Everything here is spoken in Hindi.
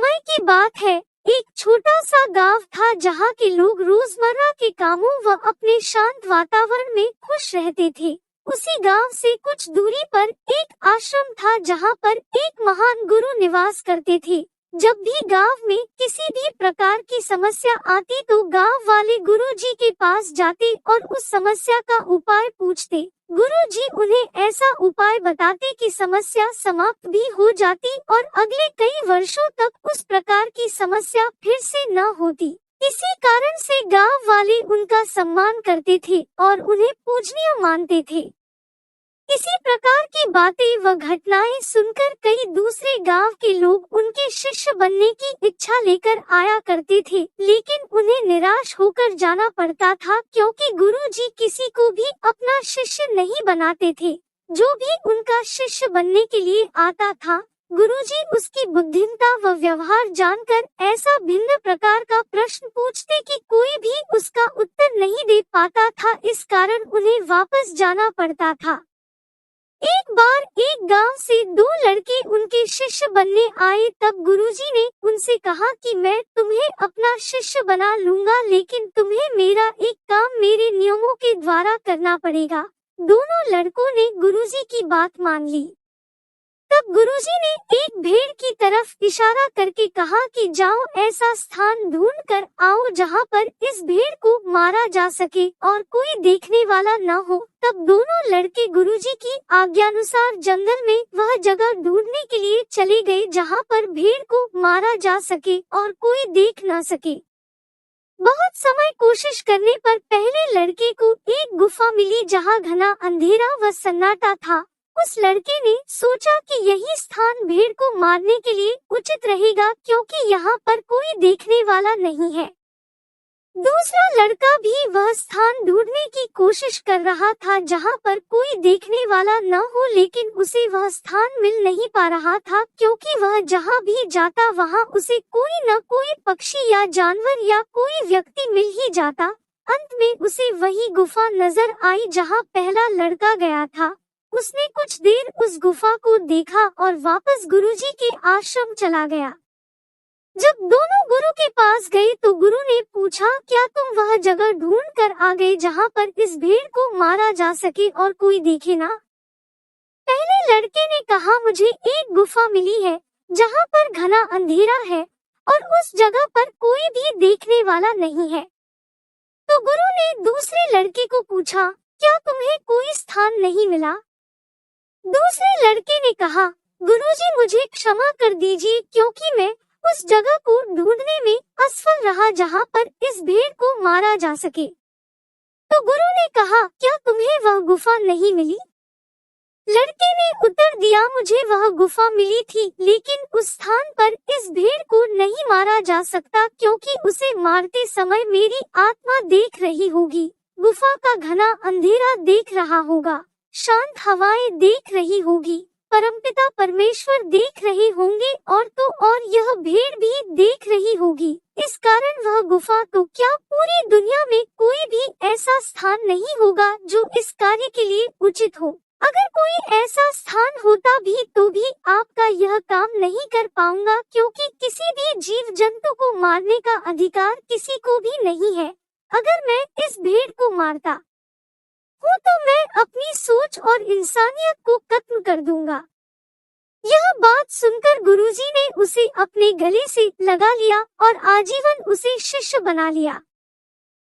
समय की बात है, एक छोटा सा गांव था जहां के लोग रोजमर्रा के कामों व अपने शांत वातावरण में खुश रहते थे। उसी गांव से कुछ दूरी पर एक आश्रम था जहां पर एक महान गुरु निवास करते थे। जब भी गांव में किसी भी प्रकार की समस्या आती तो गांव वाले गुरुजी के पास जाते और उस समस्या का उपाय पूछते। गुरुजी उन्हें ऐसा उपाय बताते कि समस्या समाप्त भी हो जाती और अगले कई वर्षों तक उस प्रकार की समस्या फिर से न होती। इसी कारण से गांव वाले उनका सम्मान करते थे और उन्हें पूजनीय मानते थे। इसी प्रकार की बातें व घटनाएं सुनकर कई दूसरे गांव के लोग उनके शिष्य बनने की इच्छा लेकर आया करते थे, लेकिन उन्हें निराश होकर जाना पड़ता था क्योंकि गुरुजी किसी को भी अपना शिष्य नहीं बनाते थे। जो भी उनका शिष्य बनने के लिए आता था, गुरुजी उसकी बुद्धिमत्ता व व्यवहार जानकर ऐसा भिन्न प्रकार का प्रश्न पूछते कि कोई भी उसका उत्तर नहीं दे पाता था। इस कारण उन्हें वापस जाना पड़ता था। एक बार एक गांव से दो लड़के उनके शिष्य बनने आए। तब गुरुजी ने उनसे कहा कि मैं तुम्हें अपना शिष्य बना लूंगा, लेकिन तुम्हें मेरा एक काम मेरे नियमों के द्वारा करना पड़ेगा। दोनों लड़कों ने गुरुजी की बात मान ली। तब गुरुजी ने एक भेड़ की तरफ इशारा करके कहा कि जाओ, ऐसा स्थान ढूंढ कर आओ जहाँ पर इस भेड़ को मारा जा सके और कोई देखने वाला न हो। तब दोनों लड़के गुरुजी की आज्ञानुसार जंगल में वह जगह ढूंढने के लिए चले गए जहाँ पर भेड़ को मारा जा सके और कोई देख न सके। बहुत समय कोशिश करने पर पहले लड़के को एक गुफा मिली जहाँ घना अंधेरा व सन्नाटा था। उस लड़के ने सोचा कि यही स्थान भेड़ को मारने के लिए उचित रहेगा क्योंकि यहाँ पर कोई देखने वाला नहीं है। दूसरा लड़का भी वह स्थान ढूंढने की कोशिश कर रहा था जहाँ पर कोई देखने वाला न हो, लेकिन उसे वह स्थान मिल नहीं पा रहा था क्योंकि वह जहाँ भी जाता वहाँ उसे कोई न कोई पक्षी या जानवर या कोई व्यक्ति मिल ही जाता। अंत में उसे वही गुफा नजर आई जहाँ पहला लड़का गया था। उसने कुछ देर उस गुफा को देखा और वापस गुरुजी के आश्रम चला गया। जब दोनों गुरु के पास गए तो गुरु ने पूछा, क्या तुम वह जगह ढूंढ कर आ गए जहाँ पर इस भेड़ को मारा जा सके और कोई देखे ना? पहले लड़के ने कहा, मुझे एक गुफा मिली है जहाँ पर घना अंधेरा है और उस जगह पर कोई भी देखने वाला नहीं है। तो गुरु ने दूसरे लड़के को पूछा, क्या तुम्हें कोई स्थान नहीं मिला? दूसरे लड़के ने कहा, गुरुजी मुझे क्षमा कर दीजिए क्योंकि मैं उस जगह को ढूंढने में असफल रहा जहाँ पर इस भेड़ को मारा जा सके। तो गुरु ने कहा, क्या तुम्हें वह गुफा नहीं मिली? लड़के ने उत्तर दिया, मुझे वह गुफा मिली थी, लेकिन उस स्थान पर इस भेड़ को नहीं मारा जा सकता क्योंकि उसे मारते समय मेरी आत्मा देख रही होगी, गुफा का घना अंधेरा देख रहा होगा, शांत हवाएं देख रही होगी, परमपिता परमेश्वर देख रहे होंगे और तो और यह भेड़ भी देख रही होगी। इस कारण वह गुफा तो क्या पूरी दुनिया में कोई भी ऐसा स्थान नहीं होगा जो इस कार्य के लिए उचित हो। अगर कोई ऐसा स्थान होता भी तो भी आपका यह काम नहीं कर पाऊंगा क्योंकि किसी भी जीव जंतु को मारने का अधिकार किसी को भी नहीं है। अगर मैं इस भेड़ को मारता हूँ तो मैं अपनी सोच और इंसानियत को खत्म कर दूंगा। यह बात सुनकर गुरुजी ने उसे अपने गले से लगा लिया और आजीवन उसे शिष्य बना लिया।